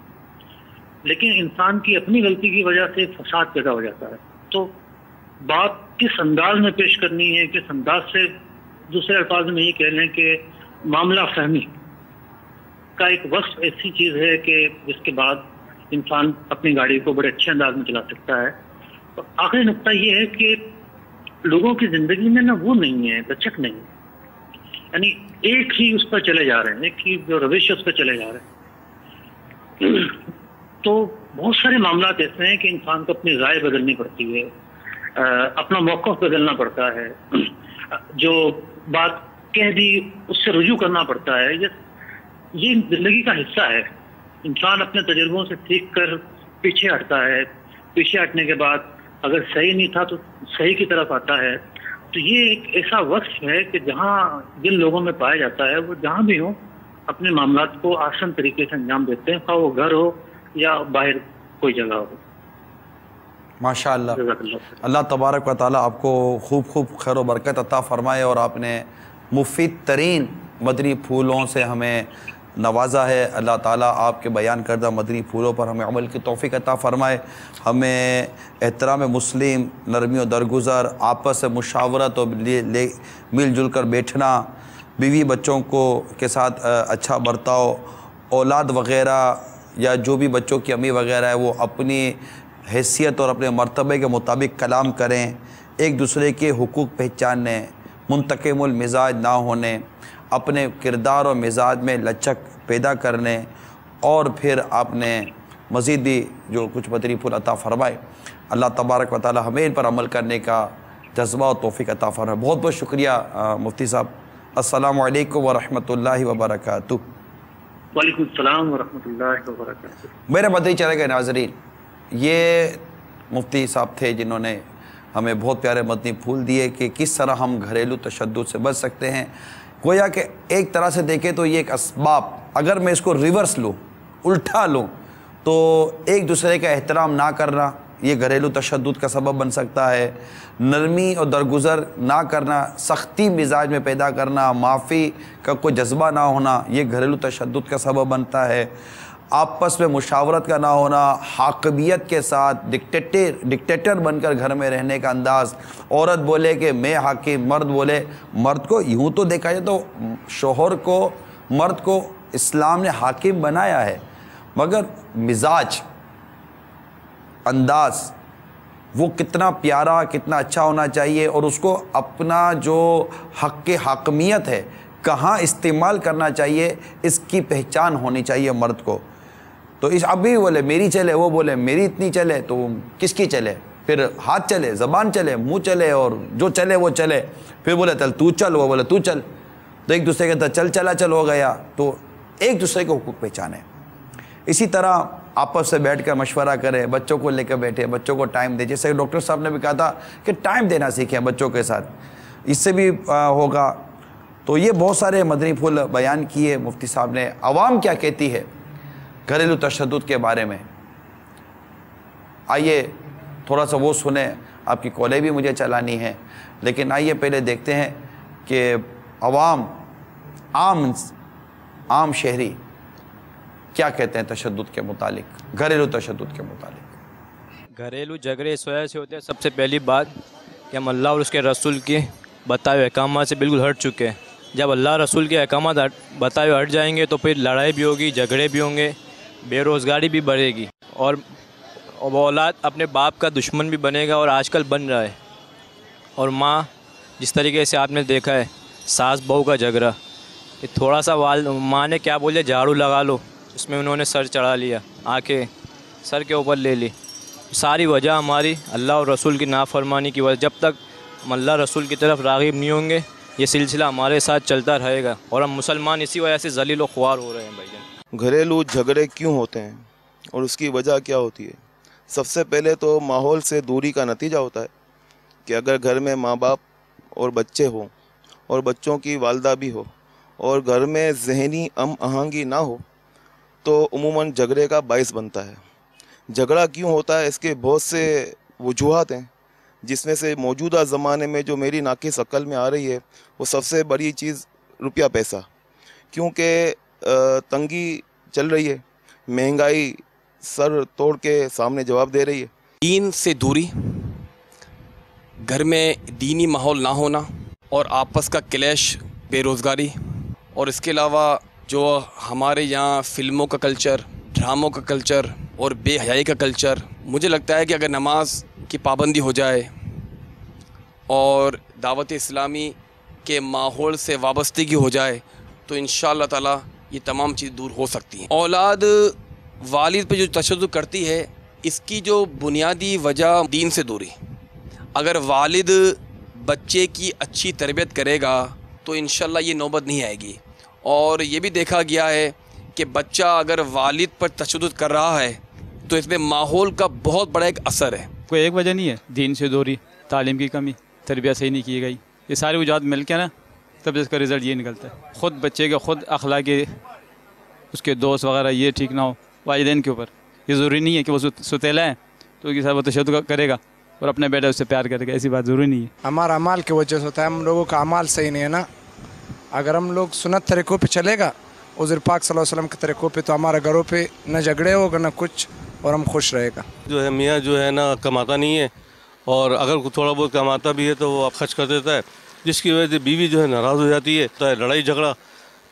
لیکن انسان کی اپنی غلطی کی وجہ سے فساد پیدا ہو جاتا ہے. تو بات کس انداز میں پیش کرنی ہے، کس انداز سے، دوسرے الفاظ میں یہ کہہ لیں کہ معاملہ فہمی کا ایک وصف ایسی چیز ہے کہ جس کے بعد انسان اپنی گاڑی کو بڑے اچھے انداز میں چلا سکتا ہے. تو آخری نقطہ یہ ہے کہ لوگوں کی زندگی میں نا وہ نہیں ہے، لچک نہیں ہے، یعنی ایک ہی اس پر چلے جا رہے ہیں، ایک ہی جو روش ہے اس پر چلے جا رہے ہیں. تو بہت سارے معاملات ایسے ہیں کہ انسان کو اپنی رائے بدلنی پڑتی ہے، اپنا موقف بدلنا پڑتا ہے، جو بات کہہ دی اس سے رجوع کرنا پڑتا ہے. یہ زندگی کا حصہ ہے. انسان اپنے تجربوں سے سیکھ کر پیچھے ہٹتا ہے، پیچھے ہٹنے کے بعد اگر صحیح نہیں تھا تو صحیح کی طرف آتا ہے. تو یہ ایک ایسا وصف ہے کہ جہاں جن لوگوں میں پایا جاتا ہے وہ جہاں بھی ہوں اپنے معاملات کو آسان طریقے سے انجام دیتے ہیں، خواہ وہ گھر ہو یا باہر کوئی جگہ ہو.
ماشاءاللہ، اللہ تبارک و تعالیٰ آپ کو خوب خوب خیر و برکت عطا فرمائے، اور آپ نے مفید ترین مدنی پھولوں سے ہمیں نوازا ہے۔ اللہ تعالیٰ آپ کے بیان کردہ مدنی پھولوں پر ہمیں عمل کی توفیق عطا فرمائے، ہمیں احترام مسلم، نرمی و درگزر، آپس سے مشاورت اور مل جل کر بیٹھنا، بیوی بچوں کے ساتھ اچھا برتاؤ، اولاد وغیرہ یا جو بھی بچوں کی امی وغیرہ ہے وہ اپنی حیثیت اور اپنے مرتبے کے مطابق کلام کریں، ایک دوسرے کے حقوق پہچاننے، منتقم المزاج نہ ہونے، اپنے کردار اور مزاج میں لچک پیدا کرنے، اور پھر آپ نے مزید بھی جو کچھ مدنی پھول عطا فرمائے، اللہ تبارک و تعالی ہمیں ان پر عمل کرنے کا جذبہ و توفیق عطا فرمائے۔ بہت بہت شکریہ مفتی صاحب۔ السلام علیکم ورحمۃ اللہ وبرکاتہ۔
وعلیکم السلام ورحمۃ اللہ وبرکاتہ۔
میرے مدنی چینل کے ناظرین، یہ مفتی صاحب تھے جنہوں نے ہمیں بہت پیارے مدنی پھول دیے کہ کس طرح ہم گھریلو تشدد سے بچ سکتے ہیں۔ گویا کہ ایک طرح سے دیکھیں تو یہ ایک اسباب، اگر میں اس کو ریورس لوں، الٹا لوں، تو ایک دوسرے کا احترام نہ کرنا یہ گھریلو تشدد کا سبب بن سکتا ہے، نرمی اور درگزر نہ کرنا، سختی مزاج میں پیدا کرنا، معافی کا کوئی جذبہ نہ ہونا یہ گھریلو تشدد کا سبب بنتا ہے، آپس میں مشاورت کا نہ ہونا، حاکمیت کے ساتھ ڈکٹیٹر بن کر گھر میں رہنے کا انداز، عورت بولے کہ میں حاکم، مرد بولے، مرد کو یوں تو دیکھا جائے تو شوہر کو، مرد کو اسلام نے حاکم بنایا ہے، مگر مزاج، انداز وہ کتنا پیارا، کتنا اچھا ہونا چاہیے، اور اس کو اپنا جو حق حاکمیت ہے کہاں استعمال کرنا چاہیے اس کی پہچان ہونی چاہیے مرد کو۔ تو اس اب بھی بولے میری چلے، وہ بولے میری اتنی چلے، تو کس کی چلے؟ پھر ہاتھ چلے، زبان چلے، منہ چلے، اور جو چلے وہ چلے، پھر بولے چل تو چل، وہ بولے تو چل، تو ایک دوسرے کے چل چلا چل ہو گیا۔ تو ایک دوسرے کے حقوق پہچانے، اسی طرح آپس سے بیٹھ کر مشورہ کرے، بچوں کو لے کر بیٹھے، بچوں کو ٹائم دے، جیسے ڈاکٹر صاحب نے بھی کہا تھا کہ ٹائم دینا سیکھیں بچوں کے ساتھ، اس سے بھی ہوگا۔ تو یہ بہت سارے مدنی پھول بیان کیے مفتی صاحب نے۔ عوام کیا کہتی ہے گھریلو تشدد کے بارے میں؟ آئیے تھوڑا سا وہ سنیں، آپ کی کالیں بھی مجھے چلانی ہیں، لیکن آئیے پہلے دیکھتے ہیں کہ عوام، عام شہری کیا کہتے ہیں تشدد کے متعلق، گھریلو تشدد کے متعلق۔
گھریلو جھگڑے اس وجہ سے ہوتے ہیں، سب سے پہلی بات کہ ہم اللہ اور اس کے رسول کے بتائے ہوئے احکامات سے بالکل ہٹ چکے ہیں۔ جب اللہ رسول کے احکامات بتائے ہوئے ہٹ جائیں گے تو پھر لڑائی بھی ہوگی، جھگڑے بھی ہوں گے، بے روزگاری بھی بڑھے گی، اور وہ اولاد اپنے باپ کا دشمن بھی بنے گا، اور آج کل بن رہا ہے۔ اور ماں، جس طریقے سے آپ نے دیکھا ہے ساس بہو کا جھگڑا، کہ تھوڑا سا ماں نے کیا بولے جھاڑو لگا لو، اس میں انہوں نے سر چڑھا لیا، آنکھیں سر کے اوپر لے لی۔ ساری وجہ ہماری اللہ اور رسول کی نافرمانی کی وجہ۔ جب تک ہم اللہ رسول کی طرف راغب نہیں ہوں گے یہ سلسلہ ہمارے ساتھ چلتا رہے گا، اور ہم مسلمان اسی وجہ سے ذلیل و خوار ہو رہے ہیں۔ بھائی جان،
گھریلو جھگڑے کیوں ہوتے ہیں اور اس کی وجہ کیا ہوتی ہے؟ سب سے پہلے تو ماحول سے دوری کا نتیجہ ہوتا ہے کہ اگر گھر میں ماں باپ اور بچے ہوں اور بچوں کی والدہ بھی ہو اور گھر میں ذہنی آہنگی نہ ہو تو عموماً جھگڑے کا باعث بنتا ہے۔ جھگڑا کیوں ہوتا ہے؟ اس کے بہت سے وجوہات ہیں، جس میں سے موجودہ زمانے میں جو میری ناقص عقل میں آ رہی ہے وہ سب سے بڑی چیز روپیہ پیسہ، کیونکہ تنگی چل رہی ہے، مہنگائی سر توڑ کے سامنے جواب دے رہی ہے۔
دین سے دوری، گھر میں دینی ماحول نہ ہونا، اور آپس کا کلیش، بے روزگاری، اور اس کے علاوہ جو ہمارے یہاں فلموں کا کلچر، ڈراموں کا کلچر اور بے حیائی کا کلچر، مجھے لگتا ہے کہ اگر نماز کی پابندی ہو جائے اور دعوت اسلامی کے ماحول سے وابستگی ہو جائے تو انشاءاللہ تعالی یہ تمام چیز دور ہو سکتی ہیں۔ اولاد والد پہ جو تشدد کرتی ہے اس کی جو بنیادی وجہ دین سے دوری۔ اگر والد بچے کی اچھی تربیت کرے گا تو انشاءاللہ یہ نوبت نہیں آئے گی، اور یہ بھی دیکھا گیا ہے کہ بچہ اگر والد پر تشدد کر رہا ہے تو اس میں ماحول کا بہت بڑا ایک اثر ہے۔
کوئی ایک وجہ نہیں ہے، دین سے دوری، تعلیم کی کمی، تربیت صحیح نہیں کی گئی، یہ ساری وجوہات مل کے نا تب اس کا رزلٹ یہ نکلتا ہے۔ خود بچے کے خود اخلاقی، اس کے دوست وغیرہ یہ ٹھیک نہ ہو، والدین کے اوپر، یہ ضروری نہیں ہے کہ وہ ستیلا ہے تو اس کے ساتھ وہ تشدد کرے گا اور اپنے بیٹا اس سے پیار کرے گا، ایسی بات ضروری نہیں ہے۔
ہمارا اعمال کی وجہ سے ہوتا ہے، ہم لوگوں کا اعمال صحیح نہیں ہے نا۔ اگر ہم لوگ سنت طریقوں پہ چلے گا حضور پاک صلی اللہ علیہ وسلم کے طریقوں پہ تو ہمارے گھروں پہ نہ جھگڑے ہوگا نہ کچھ، اور ہم خوش رہے گا.
جو ہے میاں جو ہے نا کماتا نہیں ہے، اور اگر تھوڑا بہت کماتا بھی ہے تو وہ خرچ کر دیتا ہے، جس کی وجہ سے بیوی جو ہے ناراض ہو جاتی ہے، لڑائی جھگڑا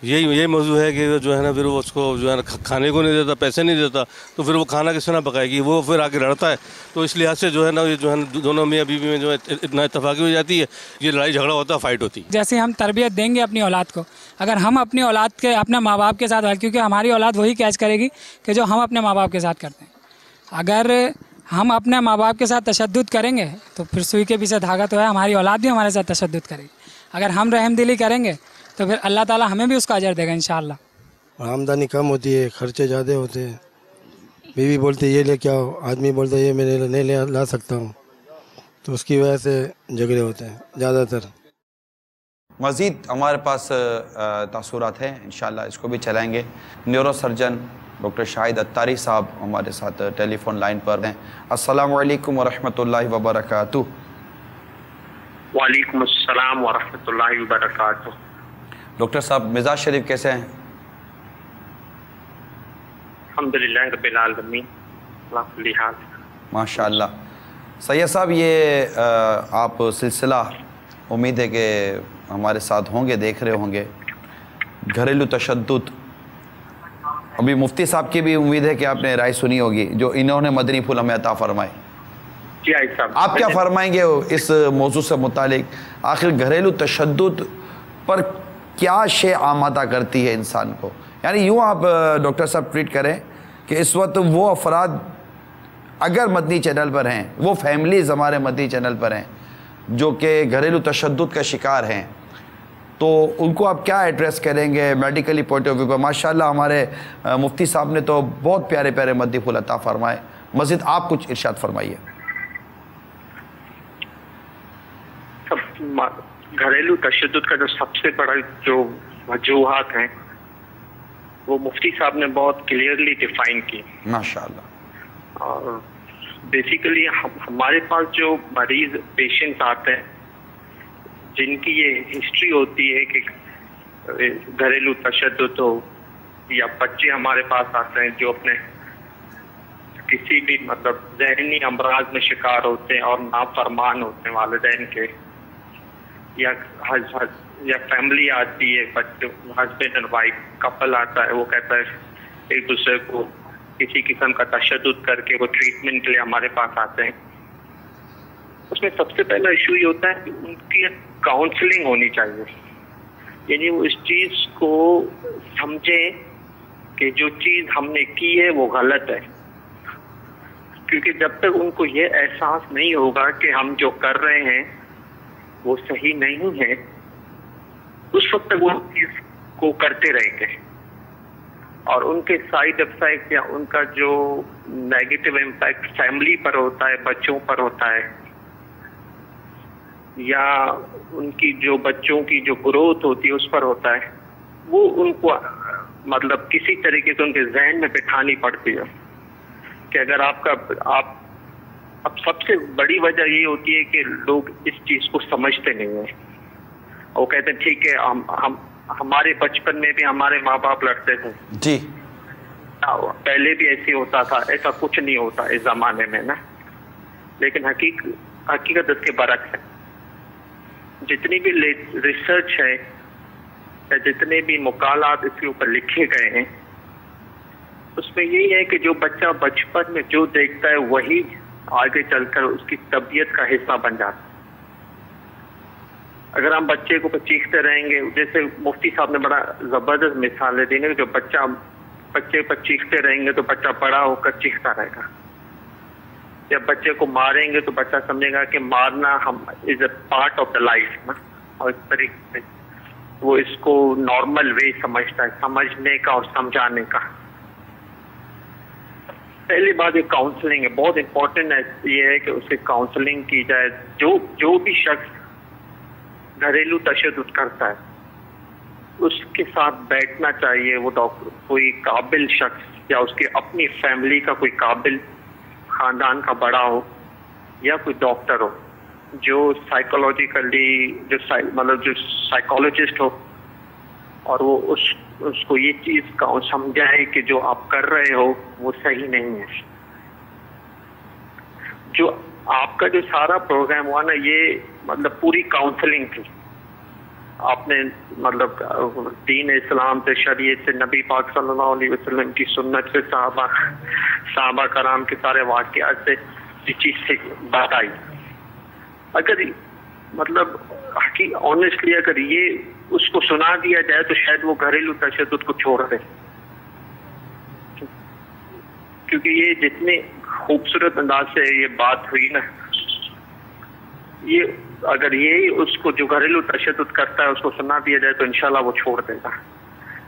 یہی موضوع ہے کہ جو ہے نا پھر وہ اس کو جو ہے نا کھانے کو نہیں دیتا، پیسے نہیں دیتا، تو پھر وہ کھانا کس طرح پکائے گی، وہ پھر آگے لڑتا ہے. تو اس لحاظ سے جو ہے نا یہ جو ہے نا دونوں میاں بیوی میں جو ہے اتنا اتفاقی ہو جاتی ہے، یہ لڑائی جھگڑا ہوتا ہے، فائٹ ہوتی ہے.
جیسے ہم تربیت دیں گے اپنی اولاد کو، اگر ہم اپنی اولاد کے اپنے ماں باپ کے ساتھ، کیونکہ ہماری اولاد وہی کیچ کرے گی کہ جو ہم اپنے ماں باپ کے ساتھ کرتے ہیں. اگر ہم اپنے ماں باپ کے ساتھ تشدد کریں گے تو پھر سوئی کے پیچھے دھاگا تو ہے، ہماری اولاد بھی ہمارے ساتھ تشدد کرے گی. اگر ہم رحم دلی کریں گے تو پھر اللہ تعالیٰ ہمیں بھی اس کا اجر دے گا انشاءاللہ.
آمدنی کم ہوتی ہے، خرچے زیادہ ہوتے ہیں، بیوی بولتی یہ لے کے آؤ، آدمی بولتا یہ میں نہیں لا سکتا ہوں، تو اس کی وجہ سے جھگڑے ہوتے ہیں زیادہ تر.
مزید ہمارے پاس تاثرات ہیں، انشاءاللہ اس کو بھی چلائیں گے. نیورو سرجن ڈاکٹر شاہد اتاری صاحب ہمارے ساتھ ٹیلی فون لائن پر ہیں. السلام علیکم ورحمۃ اللہ وبرکاتہ.
وعلیکم السلام ورحمۃ اللہ وبرکاتہ.
ڈاکٹر صاحب مزاج شریف کیسے ہیں؟
الحمدللہ رب العالمین، اللہ کل حال.
ماشاء اللہ. سید صاحب یہ آپ سلسلہ امید ہے کہ ہمارے ساتھ ہوں گے، دیکھ رہے ہوں گے، گھریلو تشدد. ابھی مفتی صاحب کی بھی امید ہے کہ آپ نے رائے سنی ہوگی جو انہوں نے مدنی پھول ہمیں عطا فرمائے. آپ کیا فرمائیں گے اس موضوع سے متعلق؟ آخر گھریلو تشدد پر کیا شے آمادہ کرتی ہے انسان کو؟ یعنی یوں آپ ڈاکٹر صاحب ٹریٹ کریں کہ اس وقت وہ افراد اگر مدنی چینل پر ہیں، وہ فیملیز ہمارے مدنی چینل پر ہیں جو کہ گھریلو تشدد کا شکار ہیں، تو ان کو آپ کیا ایڈریس کریں گے میڈیکلی پوائنٹ آف ویو پر؟ ماشاءاللہ ہمارے مفتی صاحب نے تو بہت پیارے پیارے مدنی پھول عطا فرمائے. مزید آپ کچھ ارشاد فرمائیے.
گھریلو تشدد کا جو سب سے بڑا جو وجوہات ہیں وہ مفتی صاحب نے بہت کلیئرلی ڈیفائن کی
ماشاءاللہ.
اور بیسیکلی ہمارے پاس جو مریض پیشنٹ آتے ہیں جن کی یہ ہسٹری ہوتی ہے کہ گھریلو تشدد ہو، یا بچے ہمارے پاس آتے ہیں جو اپنے کسی بھی مطلب ذہنی امراض میں شکار ہوتے ہیں اور نافرمان ہوتے ہیں والدین کے، یا فیملی آتی ہے، بچے ہسبینڈ اینڈ وائف کپل آتا ہے، وہ کہتا ہے ایک دوسرے کو کسی قسم کا تشدد کر کے وہ ٹریٹمنٹ کے لیے ہمارے پاس آتے ہیں. اس میں سب سے پہلا ایشو یہ ہوتا ہے کہ ان کی کاؤنسلنگ ہونی چاہیے. یعنی وہ اس چیز کو سمجھیں کہ جو چیز ہم نے کی ہے وہ غلط ہے، کیونکہ جب تک ان کو یہ احساس نہیں ہوگا کہ ہم جو کر رہے ہیں وہ صحیح نہیں ہے، اس وقت تک وہ چیز کو کرتے رہیں گے، اور ان کے سائیڈ افیکٹ یا ان کا جو نیگیٹو امپیکٹ فیملی پر ہوتا ہے، بچوں پر ہوتا ہے، یا ان کی جو بچوں کی جو گروتھ ہوتی ہے اس پر ہوتا ہے، وہ ان کو مطلب کسی طریقے سے ان کے ذہن میں بٹھانی پڑتی ہے کہ اگر آپ اب سب سے بڑی وجہ یہ ہوتی ہے کہ لوگ اس چیز کو سمجھتے نہیں ہیں. وہ کہتے ہیں ٹھیک ہے ہمارے بچپن میں بھی ہمارے ماں باپ لڑتے تھے
جی،
پہلے بھی ایسے ہوتا تھا، ایسا کچھ نہیں ہوتا اس زمانے میں نا. لیکن حقیقت اس کے برعکس ہے. جتنی بھی ریسرچ ہے یا جتنے بھی مقالات اس کے اوپر لکھے گئے ہیں، اس میں یہی ہے کہ جو بچہ بچپن میں جو دیکھتا ہے وہی آگے چل کر اس کی طبیعت کا حصہ بن جاتا ہے. اگر ہم بچے کو چیختے رہیں گے، جیسے مفتی صاحب نے بڑا زبردست مثال دی کہ جو بچے پر چیختے رہیں گے تو بچہ بڑا ہو کر چیختا رہے گا. جب بچے کو ماریں گے تو بچہ سمجھے گا کہ مارنا is a part of the life نا، اور اس طریقے سے وہ اس کو نارمل وے سمجھتا ہے، سمجھنے کا اور سمجھانے کا. پہلی بات یہ کاؤنسلنگ ہے، بہت امپورٹنٹ ہے. یہ ہے کہ اسے کاؤنسلنگ کی جائے. جو بھی شخص گھریلو تشدد کرتا ہے اس کے ساتھ بیٹھنا چاہیے. وہ ڈاکٹر کوئی قابل شخص یا اس کی اپنی فیملی کا کوئی قابل خاندان کا بڑا ہو یا کوئی ڈاکٹر ہو جو سائیکولوجیکلی جو سائیکولوجسٹ ہو اور وہ اس کو یہ چیز کا سمجھائے کہ جو آپ کر رہے ہو وہ صحیح نہیں ہے. جو آپ کا جو سارا پروگرام ہوا نا یہ مطلب پوری کاؤنسلنگ تھی. آپ نے مطلب دین اسلام سے، شریعت سے، نبی پاک صلی اللہ علیہ وسلم کی سنت سے، صحابہ کرام کے سارے واقعات سے یہ چیز سے بات آئی. اگر مطلب آنیسٹلی اگر یہ اس کو سنا دیا جائے تو شاید وہ گھریلو تشدد کو چھوڑ دے، کیونکہ یہ جتنے خوبصورت انداز سے یہ بات ہوئی نا، یہ اگر یہ اس کو جو گھریلو تشدد کرتا ہے اس کو سنا دیا جائے تو انشاءاللہ وہ چھوڑ دے گا.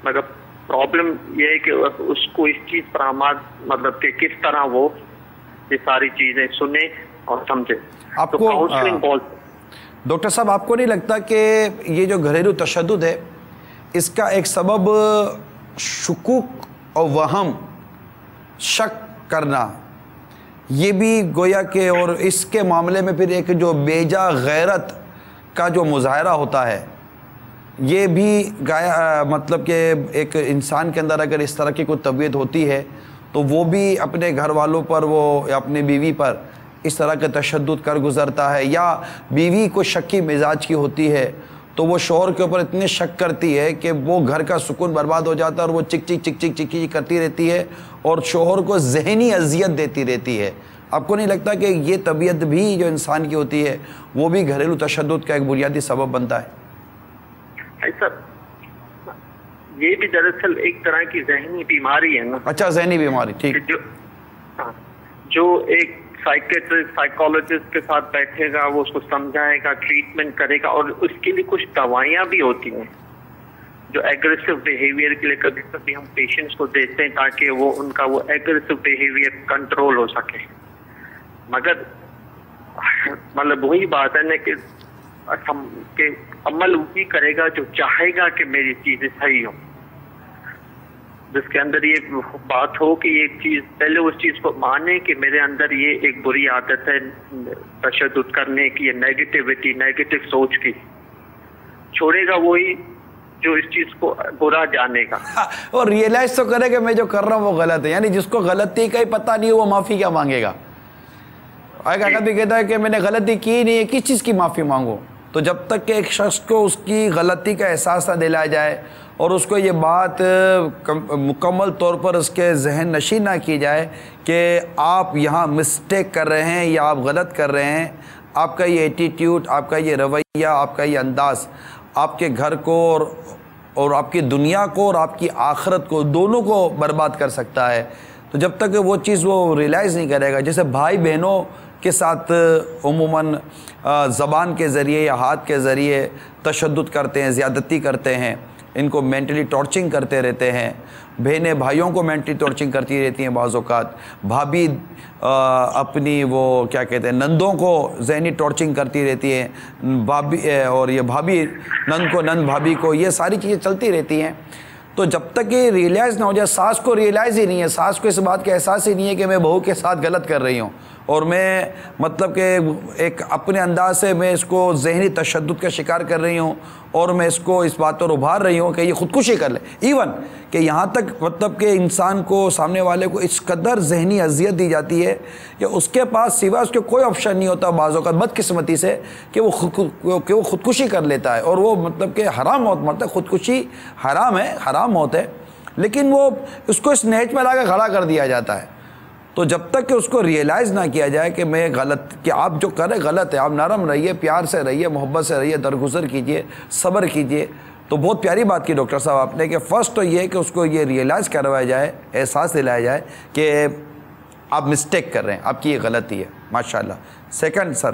مگر پرابلم یہ ہے کہ اس کو اس چیز پر مطلب کہ کس طرح وہ یہ ساری چیزیں سنے اور سمجھے.
آپ کو ڈاکٹر صاحب آپ کو نہیں لگتا کہ یہ جو گھریلو تشدد ہے اس کا ایک سبب شکوک اور وہم، شک کرنا، یہ بھی گویا کہ، اور اس کے معاملے میں پھر ایک جو بیجا غیرت کا جو مظاہرہ ہوتا ہے، یہ بھی مطلب کہ ایک انسان کے اندر اگر اس طرح کی کوئی طبیعت ہوتی ہے تو وہ بھی اپنے گھر والوں پر وہ یا اپنی بیوی پر اس طرح کا تشدد کر گزرتا ہے، یا بیوی کو شکی مزاج کی ہوتی ہے تو وہ شوہر کے اوپر اتنے شک کرتی ہے کہ وہ گھر کا سکون برباد ہو جاتا ہے اور وہ چک چک چک چک چک کرتی رہتی ہے اور شوہر کو ذہنی اذیت دیتی رہتی ہے. آپ کو نہیں لگتا کہ یہ طبیعت بھی جو انسان کی ہوتی ہے وہ بھی گھریلو تشدد کا ایک بنیادی سبب بنتا ہے؟
ایسا یہ بھی دراصل ایک طرح کی ذہنی بیماری ہے نا.
اچھا، ذہنی بیماری، ٹھیک.
جو ایک سائیکالوجسٹ کے ساتھ بیٹھے گا، وہ اس کو سمجھائے گا، ٹریٹمنٹ کرے گا، اور اس کے لیے کچھ دوائیاں بھی ہوتی ہیں جو ایگریسو بیہیویئر کے لیے کبھی کبھی ہم پیشنٹس کو دیتے ہیں تاکہ وہ ان کا وہ ایگریسو بیہیویئر کنٹرول ہو سکے. مگر مطلب وہی بات ہے نا کہ عمل وہی کرے گا جو چاہے گا کہ میری چیزیں صحیح ہوں، جس کے اندر یہ بات ہو کہ یہ چیز پہلے اس چیز کو مانے کہ میرے اندر یہ ایک بری عادت ہے تشدد کرنے کی، نیگیٹیوٹی، نیگیٹو سوچ کی. چھوڑے گا وہی جو اس چیز کو برا جانے گا
اور ریئلائز تو کرے کہ میں جو کر رہا ہوں وہ غلط ہے. یعنی جس کو غلطی کا ہی پتہ نہیں وہ معافی کیا مانگے گا؟ ایک آدمی کہتا ہے کہ میں نے غلطی کی نہیں ہے، کس چیز کی معافی مانگو؟ تو جب تک کہ ایک شخص کو اس کی غلطی کا احساس نہ دلایا جائے اور اس کو یہ بات مکمل طور پر اس کے ذہن نشین نہ کی جائے کہ آپ یہاں مسٹیک کر رہے ہیں یا آپ غلط کر رہے ہیں، آپ کا یہ ایٹیٹیوڈ، آپ کا یہ رویہ، آپ کا یہ انداز آپ کے گھر کو اور آپ کی دنیا کو اور آپ کی آخرت کو دونوں کو برباد کر سکتا ہے. تو جب تک وہ چیز وہ ریلائز نہیں کرے گا، جیسے بھائی بہنوں کے ساتھ عموماً زبان کے ذریعے یا ہاتھ کے ذریعے تشدد کرتے ہیں، زیادتی کرتے ہیں، ان کو مینٹلی ٹارچنگ کرتے رہتے ہیں، بہنیں بھائیوں کو مینٹلی ٹارچنگ کرتی رہتی ہیں، بعض اوقات بھابھی اپنی وہ کیا کہتے ہیں نندوں کو ذہنی ٹارچنگ کرتی رہتی ہیں، بھابھی اور یہ بھابھی نند کو، نند بھابھی کو، یہ ساری چیزیں چلتی رہتی ہیں. تو جب تک یہ ریئلائز نہ ہو جائے، ساس کو ریئلائز ہی نہیں ہے، ساس کو اس بات کا احساس ہی نہیں ہے کہ میں بہو کے ساتھ غلط کر رہی ہوں اور میں مطلب کہ ایک اپنے انداز سے میں اس کو ذہنی تشدد کا شکار کر رہی ہوں اور میں اس کو اس بات پر ابھار رہی ہوں کہ یہ خودکشی کر لے. ایون کہ یہاں تک مطلب کہ انسان کو، سامنے والے کو اس قدر ذہنی اذیت دی جاتی ہے کہ اس کے پاس سوا اس کے کوئی آپشن نہیں ہوتا بعض اوقات بدقسمتی سے کہ وہ خودکشی کر لیتا ہے. اور وہ مطلب کہ حرام موت مرتا ہے. خودکشی حرام ہے، حرام موت ہے، لیکن وہ اس کو اس نہج میں لا کے کھڑا کر دیا جاتا ہے. تو جب تک کہ اس کو ریئلائز نہ کیا جائے کہ میں غلط، کہ آپ جو کریں غلط ہے، آپ نرم رہیے، پیار سے رہیے، محبت سے رہیے، درگزر کیجئے، صبر کیجئے. تو بہت پیاری بات کی ڈاکٹر صاحب آپ نے کہ فرسٹ تو یہ کہ اس کو یہ ریئلائز کروایا جائے، احساس دلایا جائے کہ آپ مسٹیک کر رہے ہیں، آپ کی یہ غلطی ہے. ماشاءاللہ. سیکنڈ سر،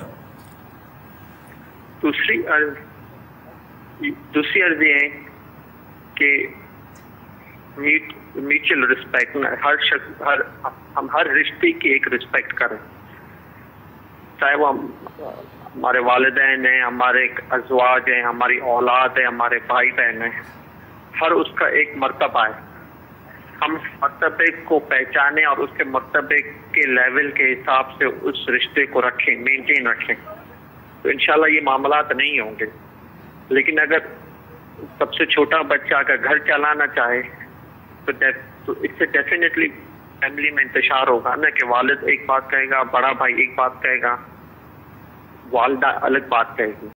دوسری عرض یہ ہے کہ میوچل رسپیکٹ، ہم ہر رشتے کی ایک رسپیکٹ کریں، چاہے وہ ہمارے والدین ہیں، ہمارے ازواج ہیں، ہماری اولاد ہے، ہمارے بھائی بہن ہیں. ہر اس کا ایک مرتبہ ہے. ہم اس مرتبے کو پہچانیں اور اس کے مرتبے کے لیول کے حساب سے اس رشتے کو رکھیں، مینٹین رکھیں، تو انشاءاللہ یہ معاملات نہیں ہوں گے. لیکن اگر سب سے چھوٹا بچہ اگر گھر چلانا چاہے تو اس سے ڈیفینیٹلی فیملی میں انتشار ہوگا نا کہ والد ایک بات کہے گا, بڑا بھائی ایک بات کہے گا, والدہ الگ بات کہے گی.